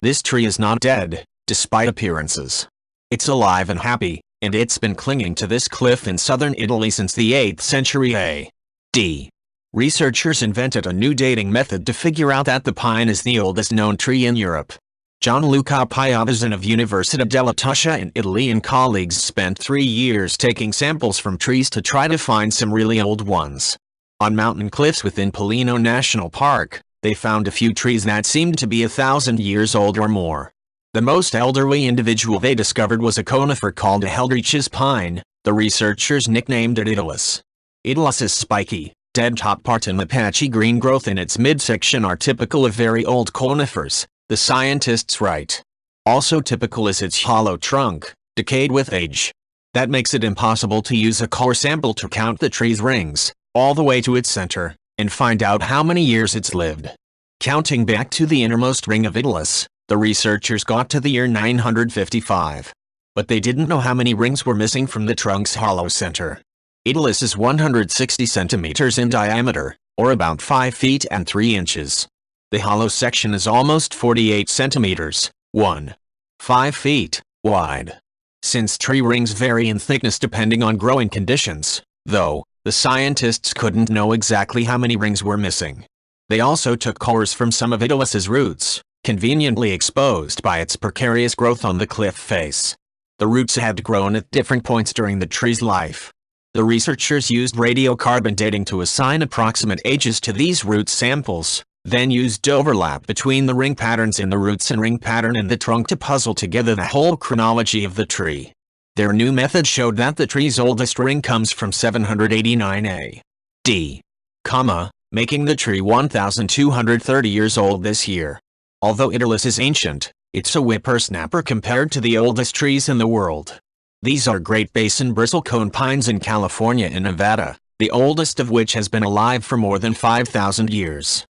This tree is not dead, despite appearances. It's alive and happy, and it's been clinging to this cliff in southern Italy since the 8th century A.D. Researchers invented a new dating method to figure out that the pine is the oldest known tree in Europe. Gianluca Piovazan of Università della Tuscia in Italy and colleagues spent 3 years taking samples from trees to try to find some really old ones. On mountain cliffs within Pollino National Park, they found a few trees that seemed to be 1,000 years old or more. The most elderly individual they discovered was a conifer called a Heldrich's pine. The researchers nicknamed it Italus. Italus' spiky, dead top part and the patchy green growth in its midsection are typical of very old conifers, the scientists write. Also typical is its hollow trunk, decayed with age. That makes it impossible to use a core sample to count the tree's rings, all the way to its center, and find out how many years it's lived. Counting back to the innermost ring of Italus, the researchers got to the year 955. But they didn't know how many rings were missing from the trunk's hollow center. Italus is 160 centimeters in diameter, or about 5 feet and 3 inches. The hollow section is almost 48 centimeters, 1.5 feet, wide. Since tree rings vary in thickness depending on growing conditions, though, the scientists couldn't know exactly how many rings were missing. They also took cores from some of Italus's roots, conveniently exposed by its precarious growth on the cliff face. The roots had grown at different points during the tree's life. The researchers used radiocarbon dating to assign approximate ages to these root samples, then used overlap between the ring patterns in the roots and ring pattern in the trunk to puzzle together the whole chronology of the tree. Their new method showed that the tree's oldest ring comes from 789 A.D., making the tree 1,230 years old this year. Although Italus is ancient, it's a whippersnapper compared to the oldest trees in the world. These are Great Basin bristlecone pines in California and Nevada, the oldest of which has been alive for more than 5,000 years.